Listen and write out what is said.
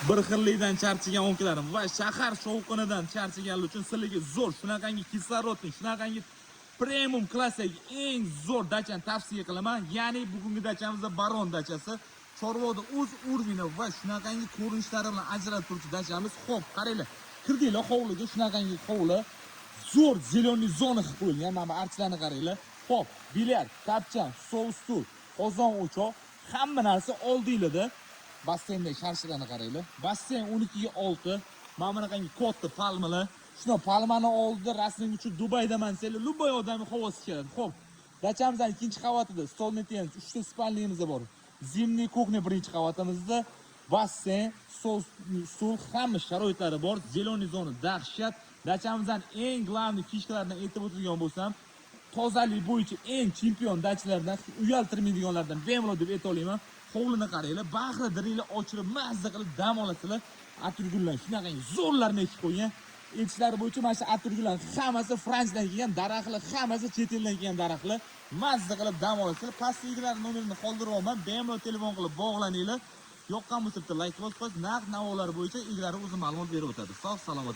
bir xillikdan charchagan o'nkilarim va shahar shovqinidan charchaganlar uchun sizlarga zo'r shunaqangi kislorodni, shunaqangi premium klassdagi eng zo'r dachani tavsiya qilaman. Ya'ni bugungi dachamizda Baron dachasi. Chorvoda o'z urbini va shunaqangi ko'rinishlari bilan ajralib turuvchi dachamiz. Xo'p, qaranglar. Kirdinglar hovliga, shunaqangi hovli zo'r zeleniy zona qilib qo'yilgan. Mana bu archlarni qaranglar. Xo'p, bilyard, tapchan, stol, stul, qozon o'choq, hamma narsa oldinglarda. Bassendagi sharshirani qaranglar. Bassen 12 ga 6. Mana bunaqangi katta palmalar. Shuna palmani oldida rasming uchun Dubaydaman desanglar, любой odamning havosi keladi. Xo'p, dachamizning ikkinchi qavatida stolni teng 3 ta spalnimiz bor. Zimniy kuxnya birinchi qavatimizda, bassen, stul hamma sharoitlari bor. Zeleniy zona dahshat. Dachamizdan eng glavniy fishkalaridan aytib o'tadigan bo'lsam, tozalik bo'yicha eng chempion dachalardan, uyaltirmaydiganlardan bemalol deb ayta olaman. Hovlini qaranglar, bag'ri diringlar ochilib, mazza qilib dam olasizlar. Atirgullar shunaqangi zo'rlarni ekib qo'ygan. Etishlari bo'yicha mana shu atirgullar hammasi Fransiyadan kelgan daraxtlar, hammasi chet eldan kelgan daraxtlar. Mazza qilib dam olasizlar. Pastligilar nomerini qoldiryapman. Bemalol telefon qilib bog'laninglar. Yoqqan bo'lsa bitta like bosib qo'ying. Narx-navolar bo'yicha egalari o'zi ma'lumot berib o'tadi. Sog' salomat